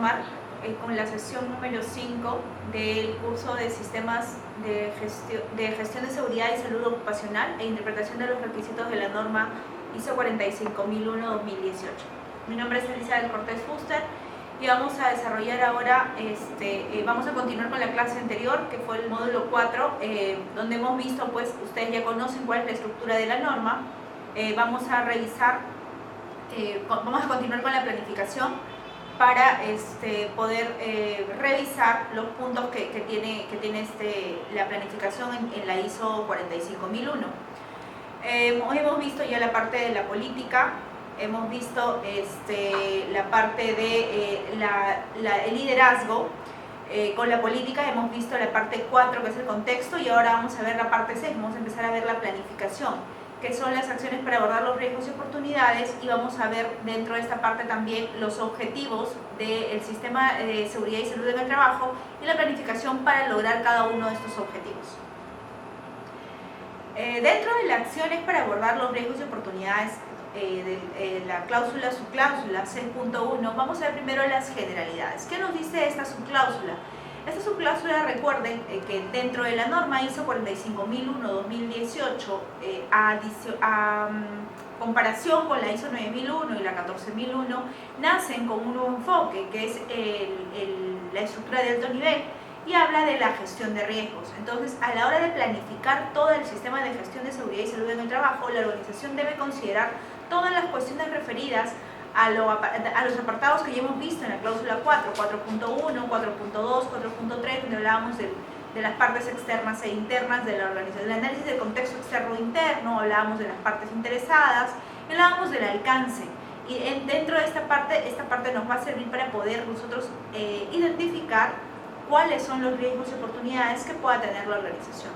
continuar con la sesión número 5 del curso de Sistemas de Gestión de Seguridad y Salud Ocupacional e Interpretación de los Requisitos de la norma ISO 45001-2018. Mi nombre es Elizabeth Cortés Fuster y vamos a desarrollar ahora, vamos a continuar con la clase anterior, que fue el módulo 4, donde hemos visto, pues ustedes ya conocen cuál es la estructura de la norma. Vamos a revisar, vamos a continuar con la planificación para poder revisar los puntos que tiene la planificación en la ISO 45001. Hemos visto ya la parte de la política, hemos visto la parte de el liderazgo. Con la política hemos visto la parte 4, que es el contexto, y ahora vamos a ver la parte 6, vamos a empezar a ver la planificación, que son las acciones para abordar los riesgos y oportunidades, y vamos a ver dentro de esta parte también los objetivos del sistema de seguridad y salud en el trabajo y la planificación para lograr cada uno de estos objetivos. Dentro de las acciones para abordar los riesgos y oportunidades, la cláusula, subcláusula 6.1, vamos a ver primero las generalidades. ¿Qué nos dice esta subcláusula? Esta subcláusula, recuerden que dentro de la norma ISO 45001-2018, a comparación con la ISO 9001 y la 14001, nacen con un nuevo enfoque, que es la estructura de alto nivel, y habla de la gestión de riesgos. Entonces, a la hora de planificar todo el sistema de gestión de seguridad y salud en el trabajo, la organización debe considerar todas las cuestiones referidas a los apartados que ya hemos visto en la cláusula 4, 4.1, 4.2, 4.3, donde hablábamos de las partes externas e internas de la organización, el análisis del contexto externo e interno, hablábamos de las partes interesadas, hablábamos del alcance. Y dentro de esta parte nos va a servir para poder nosotros identificar cuáles son los riesgos y oportunidades que pueda tener la organización.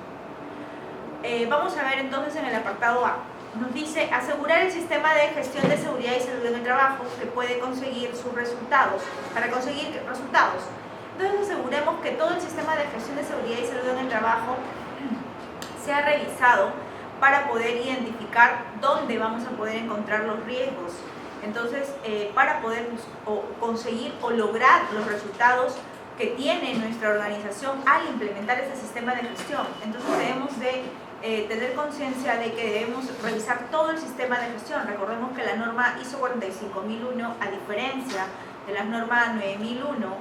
Vamos a ver entonces en el apartado A. Nos dice asegurar el sistema de gestión de seguridad y salud en el trabajo que puede conseguir sus resultados. Para conseguir resultados, entonces aseguremos que todo el sistema de gestión de seguridad y salud en el trabajo sea revisado para poder identificar dónde vamos a poder encontrar los riesgos. Entonces, para poder conseguir o lograr los resultados que tiene nuestra organización al implementar este sistema de gestión, entonces debemos de tener conciencia de que debemos revisar todo el sistema de gestión. Recordemos que la norma ISO 45001, a diferencia de la norma 9001,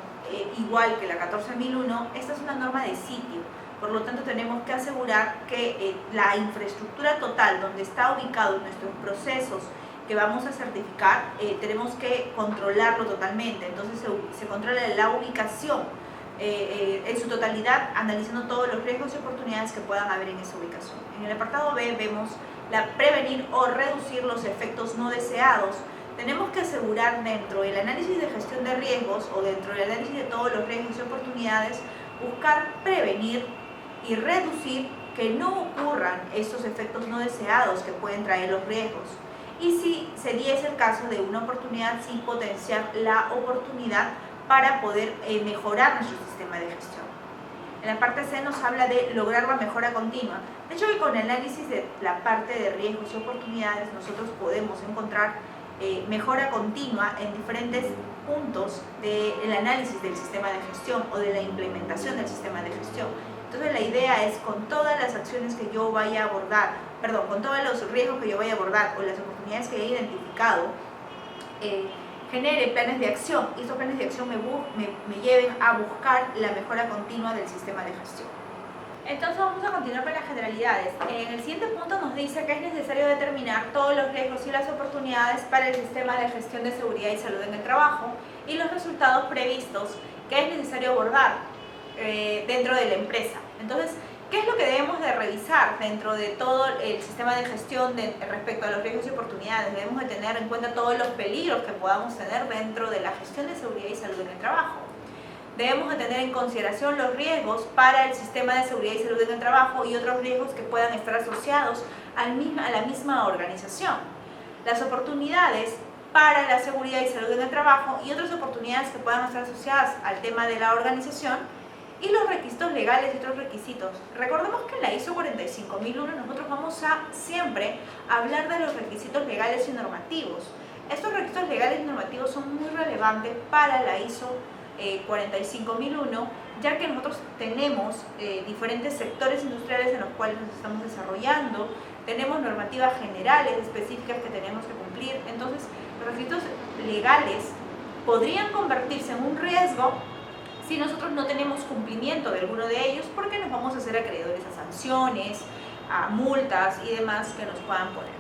igual que la 14001, esta es una norma de sitio. Por lo tanto, tenemos que asegurar que la infraestructura total donde está ubicado nuestros procesos que vamos a certificar, tenemos que controlarlo totalmente. Entonces se controla la ubicación en su totalidad, analizando todos los riesgos y oportunidades que puedan haber en esa ubicación. En el apartado B vemos prevenir o reducir los efectos no deseados. Tenemos que asegurar dentro del análisis de gestión de riesgos o dentro del análisis de todos los riesgos y oportunidades, buscar prevenir y reducir que no ocurran estos efectos no deseados que pueden traer los riesgos. Y si se diese el caso de una oportunidad, sí potenciar la oportunidad para poder mejorar nuestro sistema de gestión. En la parte C nos habla de lograr la mejora continua. De hecho, que con el análisis de la parte de riesgos y oportunidades nosotros podemos encontrar mejora continua en diferentes puntos del análisis del sistema de gestión o de la implementación del sistema de gestión. Entonces la idea es, con todas las acciones que yo vaya a abordar, con todos los riesgos que yo vaya a abordar o las oportunidades que he identificado, genere planes de acción, y estos planes de acción me lleven a buscar la mejora continua del sistema de gestión. Entonces vamos a continuar con las generalidades. En el siguiente punto nos dice que es necesario determinar todos los riesgos y las oportunidades para el sistema de gestión de seguridad y salud en el trabajo y los resultados previstos que es necesario abordar dentro de la empresa. Entonces, ¿qué es lo que debemos de revisar dentro de todo el sistema de gestión respecto a los riesgos y oportunidades? Debemos de tener en cuenta todos los peligros que podamos tener dentro de la gestión de seguridad y salud en el trabajo. Debemos de tener en consideración los riesgos para el sistema de seguridad y salud en el trabajo y otros riesgos que puedan estar asociados a la misma organización. Las oportunidades para la seguridad y salud en el trabajo y otras oportunidades que puedan estar asociadas al tema de la organización, y los requisitos legales y otros requisitos. Recordemos que en la ISO 45001 nosotros vamos a siempre hablar de los requisitos legales y normativos. Estos requisitos legales y normativos son muy relevantes para la ISO 45001, ya que nosotros tenemos diferentes sectores industriales en los cuales nos estamos desarrollando, tenemos normativas generales específicas que tenemos que cumplir. Entonces los requisitos legales podrían convertirse en un riesgo si nosotros no tenemos cumplimiento de alguno de ellos, porque nos vamos a hacer acreedores a sanciones, a multas y demás que nos puedan poner.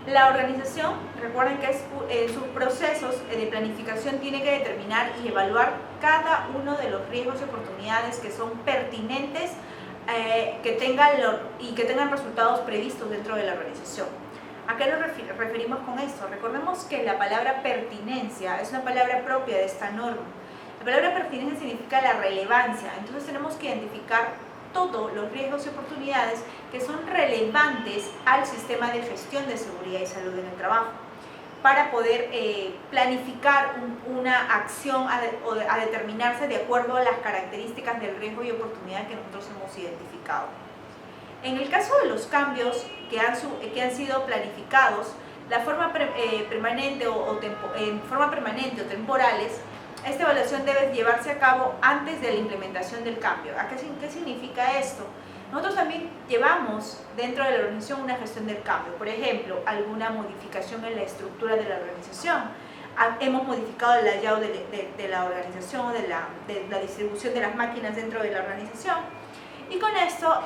La organización, recuerden que en sus procesos de planificación tiene que determinar y evaluar cada uno de los riesgos y oportunidades que son pertinentes que tengan resultados previstos dentro de la organización. ¿A qué nos referimos con esto? Recordemos que la palabra pertinencia es una palabra propia de esta norma. La palabra pertinencia significa la relevancia, entonces tenemos que identificar todos los riesgos y oportunidades que son relevantes al sistema de gestión de seguridad y salud en el trabajo, para poder planificar una acción a determinarse de acuerdo a las características del riesgo y oportunidad que nosotros hemos identificado. En el caso de los cambios que han sido planificados, la forma permanente o temporales, esta evaluación debe llevarse a cabo antes de la implementación del cambio. ¿Qué significa esto? Nosotros también llevamos dentro de la organización una gestión del cambio. Por ejemplo, alguna modificación en la estructura de la organización. Hemos modificado el layout de la organización, de la distribución de las máquinas dentro de la organización. Y con esto,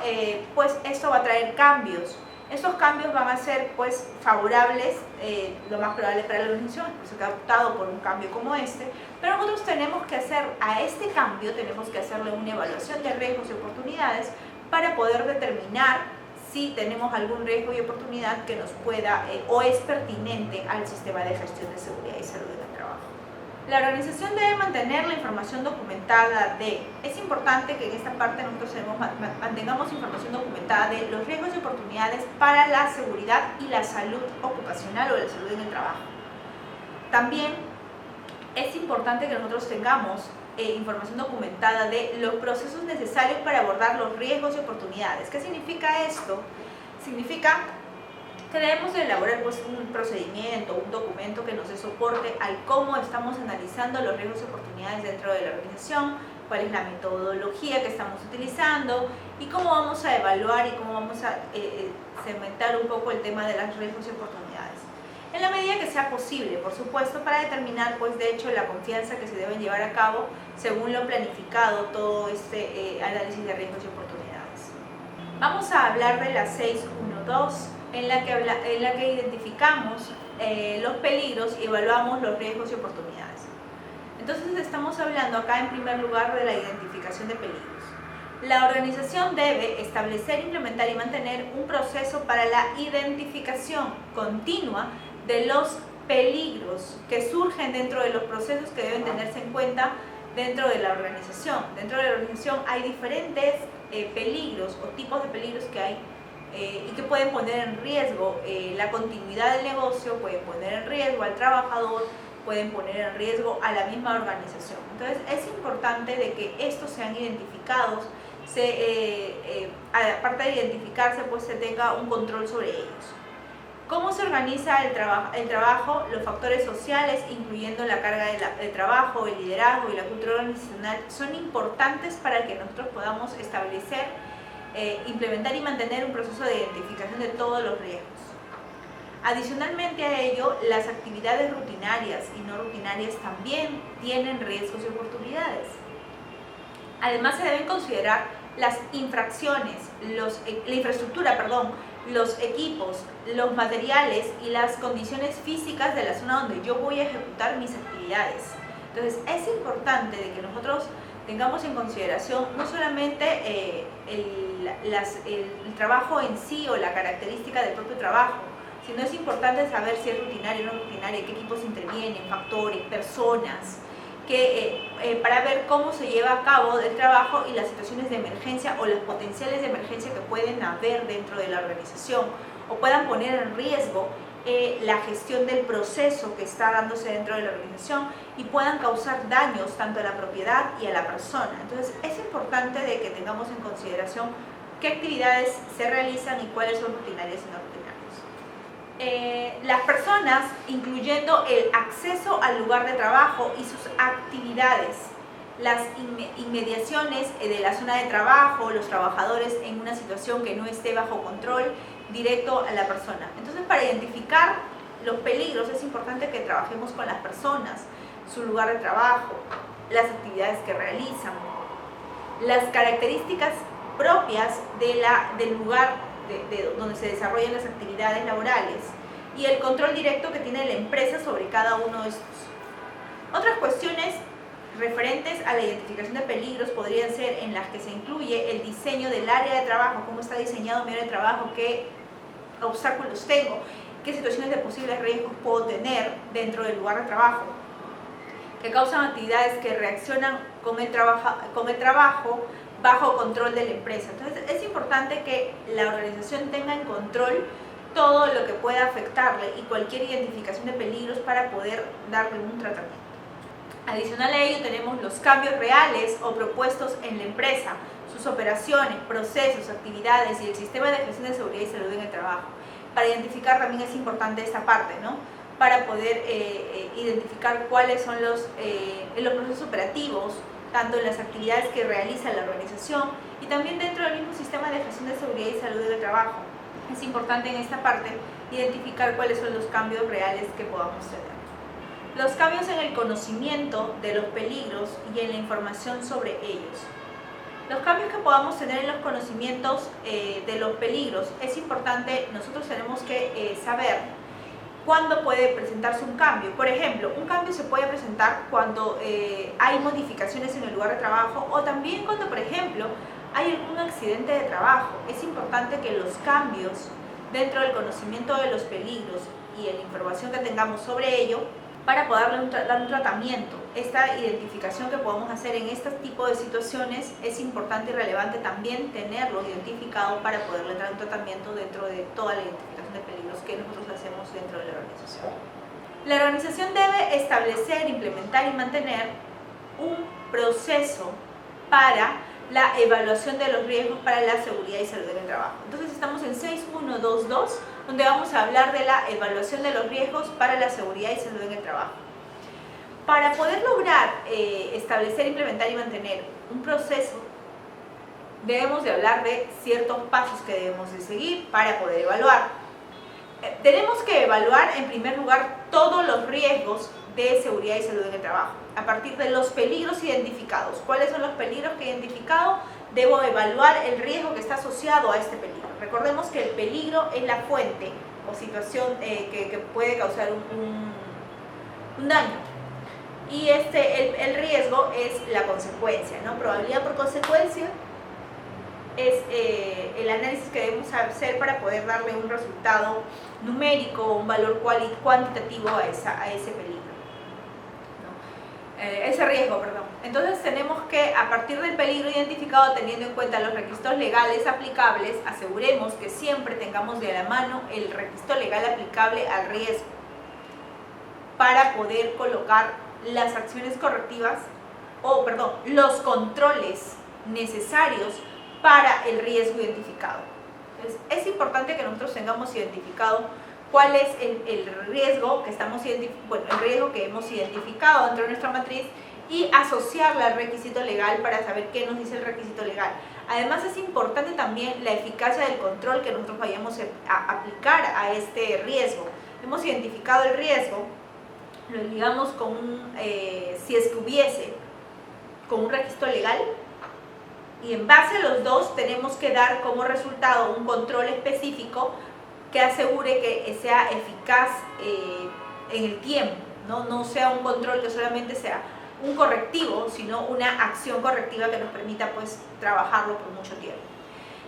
pues esto va a traer cambios. Estos cambios van a ser pues favorables, lo más probable para la organización, por eso que ha optado por un cambio como este, pero nosotros tenemos que hacer a este cambio, tenemos que hacerle una evaluación de riesgos y oportunidades para poder determinar si tenemos algún riesgo y oportunidad que nos pueda o es pertinente al sistema de gestión de seguridad y salud en el trabajo. La organización debe mantener la información documentada es importante que en esta parte nosotros mantengamos información documentada de los riesgos y oportunidades para la seguridad y la salud ocupacional o la salud en el trabajo. También es importante que nosotros tengamos información documentada de los procesos necesarios para abordar los riesgos y oportunidades. ¿Qué significa esto? Significa que debemos de elaborar pues, un procedimiento, un documento que nos dé soporte al cómo estamos analizando los riesgos y oportunidades dentro de la organización, cuál es la metodología que estamos utilizando y cómo vamos a evaluar y cómo vamos a segmentar un poco el tema de los riesgos y oportunidades. En la medida que sea posible, por supuesto, para determinar, pues de hecho, la confianza que se deben llevar a cabo según lo planificado, todo este análisis de riesgos y oportunidades. Vamos a hablar de la 612. En la que identificamos los peligros y evaluamos los riesgos y oportunidades. Entonces estamos hablando acá en primer lugar de la identificación de peligros. La organización debe establecer, implementar y mantener un proceso para la identificación continua de los peligros que surgen dentro de los procesos que deben tenerse en cuenta dentro de la organización. Dentro de la organización hay diferentes peligros o tipos de peligros que hay y que pueden poner en riesgo la continuidad del negocio, pueden poner en riesgo al trabajador, pueden poner en riesgo a la misma organización. Entonces es importante de que estos sean identificados, aparte de identificarse, pues se tenga un control sobre ellos. ¿Cómo se organiza el trabajo? Los factores sociales, incluyendo la carga de trabajo, el liderazgo y la cultura organizacional, son importantes para que nosotros podamos establecer, implementar y mantener un proceso de identificación de todos los riesgos. Adicionalmente a ello, las actividades rutinarias y no rutinarias también tienen riesgos y oportunidades. Además, se deben considerar las infracciones, la infraestructura, los equipos, los materiales y las condiciones físicas de la zona donde yo voy a ejecutar mis actividades. Entonces, es importante de que nosotros tengamos en consideración no solamente el trabajo en sí o la característica del propio trabajo, sino es importante saber si es rutinario o no rutinario, qué equipos intervienen, factores, personas, para ver cómo se lleva a cabo el trabajo y las situaciones de emergencia o las potenciales de emergencia que pueden haber dentro de la organización o puedan poner en riesgo la gestión del proceso que está dándose dentro de la organización y puedan causar daños tanto a la propiedad y a la persona. Entonces es importante de que tengamos en consideración qué actividades se realizan y cuáles son rutinarias y no rutinarias. Las personas, incluyendo el acceso al lugar de trabajo y sus actividades, las inmediaciones de la zona de trabajo, los trabajadores en una situación que no esté bajo control directo a la persona. Entonces, para identificar los peligros es importante que trabajemos con las personas, su lugar de trabajo, las actividades que realizan, las características propias del lugar donde se desarrollan las actividades laborales y el control directo que tiene la empresa sobre cada uno de estos. Otras cuestiones referentes a la identificación de peligros podrían ser en las que se incluye el diseño del área de trabajo, cómo está diseñado mi área de trabajo, qué obstáculos tengo, qué situaciones de posibles riesgos puedo tener dentro del lugar de trabajo, que causan actividades que reaccionan con el trabajo bajo control de la empresa. Entonces es importante que la organización tenga en control todo lo que pueda afectarle y cualquier identificación de peligros para poder darle un tratamiento. Adicional a ello tenemos los cambios reales o propuestos en la empresa, sus operaciones, procesos, actividades y el sistema de gestión de seguridad y salud en el trabajo. Para identificar también es importante esta parte, ¿no? Para poder identificar cuáles son los procesos operativos, tanto en las actividades que realiza la organización y también dentro del mismo sistema de gestión de seguridad y salud del trabajo. Es importante en esta parte identificar cuáles son los cambios reales que podamos tener. Los cambios en el conocimiento de los peligros y en la información sobre ellos. Los cambios que podamos tener en los conocimientos de los peligros, es importante, nosotros tenemos que saber cuándo puede presentarse un cambio. Por ejemplo, un cambio se puede presentar cuando hay modificaciones en el lugar de trabajo o también cuando, por ejemplo, hay algún accidente de trabajo. Es importante que los cambios dentro del conocimiento de los peligros y en la información que tengamos sobre ello, para poder dar un tratamiento. Esta identificación que podamos hacer en este tipo de situaciones es importante y relevante también tenerlo identificado para poderle dar un tratamiento dentro de toda la identificación de peligros que nosotros hacemos dentro de la organización. La organización debe establecer, implementar y mantener un proceso para la evaluación de los riesgos para la seguridad y salud en el trabajo. Entonces estamos en 6122, donde vamos a hablar de la evaluación de los riesgos para la seguridad y salud en el trabajo. Para poder lograr establecer, implementar y mantener un proceso, debemos de hablar de ciertos pasos que debemos de seguir para poder evaluar. Tenemos que evaluar en primer lugar todos los riesgos de seguridad y salud en el trabajo, a partir de los peligros identificados. ¿Cuáles son los peligros que he identificado? Debo evaluar el riesgo que está asociado a este peligro. Recordemos que el peligro es la fuente o situación que puede causar un daño. Y el riesgo es la consecuencia, ¿no? Probabilidad por consecuencia es el análisis que debemos hacer para poder darle un resultado numérico, un valor cuantitativo a ese peligro. Ese riesgo, perdón. Entonces tenemos que, a partir del peligro identificado, teniendo en cuenta los requisitos legales aplicables, aseguremos que siempre tengamos de la mano el requisito legal aplicable al riesgo para poder colocar las acciones correctivas los controles necesarios para el riesgo identificado. Entonces, es importante que nosotros tengamos identificado cuál es el riesgo que el riesgo que hemos identificado dentro de nuestra matriz y asociarla al requisito legal para saber qué nos dice el requisito legal. Además es importante también la eficacia del control que nosotros vayamos a aplicar a este riesgo. Hemos identificado el riesgo, lo ligamos con si es que hubiese, con un requisito legal, y en base a los dos tenemos que dar como resultado un control específico que asegure que sea eficaz en el tiempo, no sea un control que solamente sea un correctivo, sino una acción correctiva que nos permita pues trabajarlo por mucho tiempo.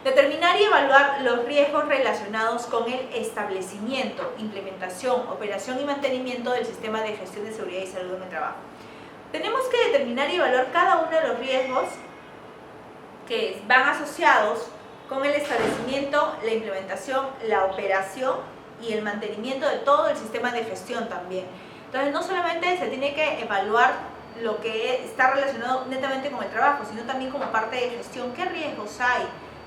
Determinar y evaluar los riesgos relacionados con el establecimiento, implementación, operación y mantenimiento del sistema de gestión de seguridad y salud en el trabajo. Tenemos que determinar y evaluar cada uno de los riesgos que van asociados con el establecimiento, la implementación, la operación y el mantenimiento de todo el sistema de gestión también. Entonces no solamente se tiene que evaluar lo que está relacionado netamente con el trabajo, sino también como parte de gestión. ¿Qué riesgos hay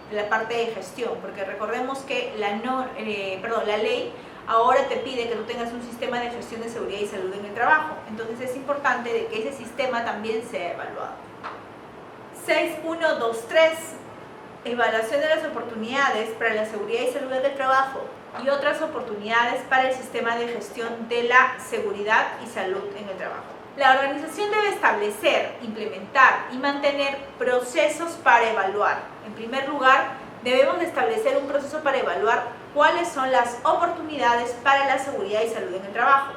de la parte de gestión? Porque recordemos que la ley ahora te pide que tú tengas un sistema de gestión de seguridad y salud en el trabajo. Entonces es importante de que ese sistema también sea evaluado. 6.1.2.3 Evaluación de las oportunidades para la seguridad y salud del trabajo y otras oportunidades para el sistema de gestión de la seguridad y salud en el trabajo. La organización debe establecer, implementar y mantener procesos para evaluar. En primer lugar, debemos de establecer un proceso para evaluar cuáles son las oportunidades para la seguridad y salud en el trabajo,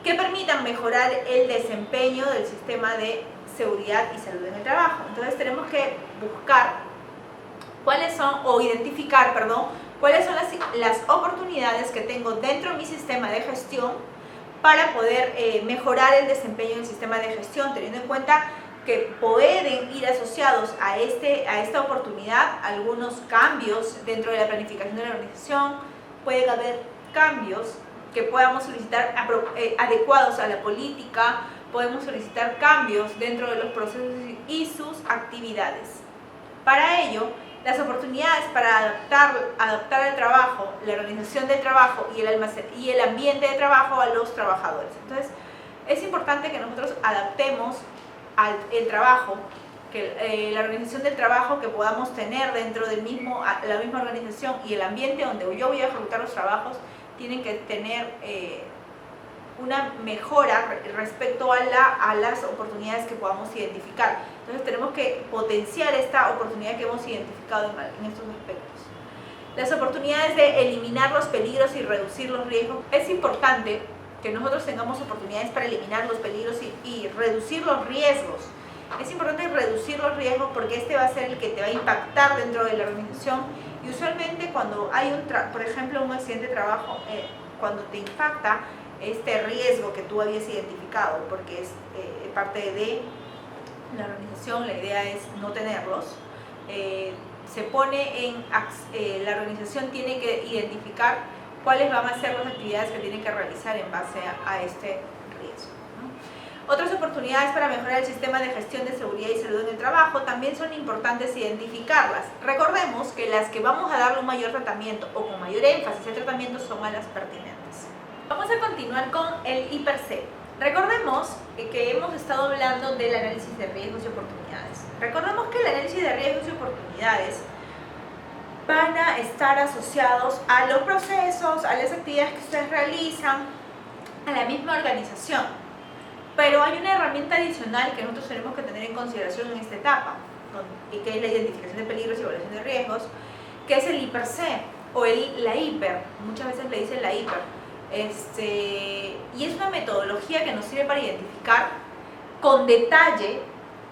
que permitan mejorar el desempeño del sistema de seguridad y salud en el trabajo. Entonces tenemos que buscar cuáles son, o identificar, perdón, cuáles son las oportunidades que tengo dentro de mi sistema de gestión para poder mejorar el desempeño del sistema de gestión, teniendo en cuenta que pueden ir asociados a esta oportunidad algunos cambios dentro de la planificación de la organización. Pueden haber cambios que podamos solicitar adecuados a la política, podemos solicitar cambios dentro de los procesos y sus actividades. Para ello, las oportunidades para adaptar el trabajo, la organización del trabajo y el ambiente de trabajo a los trabajadores. Entonces, es importante que nosotros adaptemos el trabajo, que la organización del trabajo que podamos tener dentro del la misma organización y el ambiente donde yo voy a ejecutar los trabajos tienen que tener una mejora respecto a las oportunidades que podamos identificar. Entonces tenemos que potenciar esta oportunidad que hemos identificado en estos aspectos. Las oportunidades de eliminar los peligros y reducir los riesgos. Es importante que nosotros tengamos oportunidades para eliminar los peligros y reducir los riesgos. Es importante reducir los riesgos porque este va a ser el que te va a impactar dentro de la organización, y usualmente cuando hay por ejemplo un accidente de trabajo, cuando te impacta este riesgo que tú habías identificado, porque es parte de la organización, la idea es no tenerlos, se pone la organización tiene que identificar cuáles van a ser las actividades que tiene que realizar en base a este riesgo, ¿no? Otras oportunidades para mejorar el sistema de gestión de seguridad y salud en el trabajo también son importantes identificarlas. Recordemos que las que vamos a darle un mayor tratamiento o con mayor énfasis al tratamiento son a las pertinentes. Vamos a continuar con el I+C. Recordemos que hemos estado hablando del análisis de riesgos y oportunidades. Recordemos que el análisis de riesgos y oportunidades van a estar asociados a los procesos, a las actividades que ustedes realizan, a la misma organización. Pero hay una herramienta adicional que nosotros tenemos que tener en consideración en esta etapa, que es la identificación de peligros y evaluación de riesgos, que es el I+C o la HIPER. Muchas veces le dicen la HIPER. Y es una metodología que nos sirve para identificar con detalle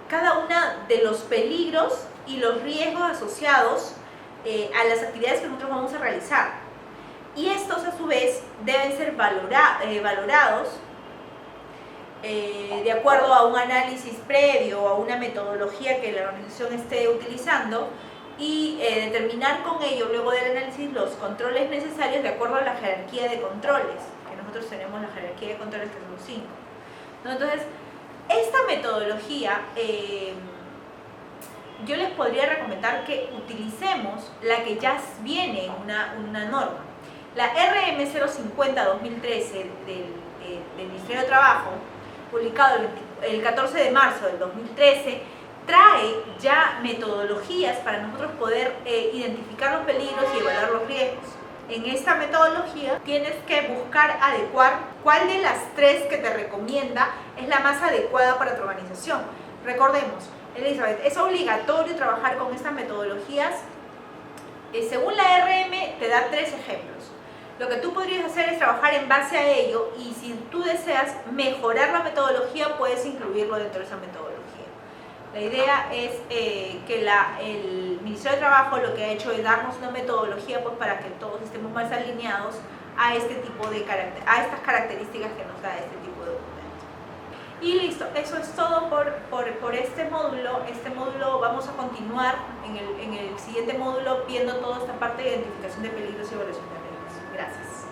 cada uno de los peligros y los riesgos asociados a las actividades que nosotros vamos a realizar. Y estos a su vez deben ser valorados de acuerdo a un análisis previo o a una metodología que la organización esté utilizando, y determinar con ello, luego del análisis, los controles necesarios de acuerdo a la jerarquía de controles, que nosotros tenemos la jerarquía de controles que son 5. ¿No? Entonces, esta metodología, yo les podría recomendar que utilicemos la que ya viene en una norma. La RM 050-2013 del Ministerio de Trabajo, publicado el 14 de marzo del 2013, trae ya metodologías para nosotros poder identificar los peligros y evaluar los riesgos. En esta metodología tienes que buscar adecuar cuál de las 3 que te recomienda es la más adecuada para tu organización. Recordemos, Elizabeth, es obligatorio trabajar con estas metodologías. Según la RM te da 3 ejemplos. Lo que tú podrías hacer es trabajar en base a ello, y si tú deseas mejorar la metodología puedes incluirlo dentro de esa metodología. La idea es que el Ministerio de Trabajo lo que ha hecho es darnos una metodología pues, para que todos estemos más alineados a estas características que nos da este tipo de documento. Y listo, eso es todo por este módulo. Este módulo vamos a continuar en el siguiente módulo viendo toda esta parte de identificación de peligros y evaluación de riesgos. Gracias.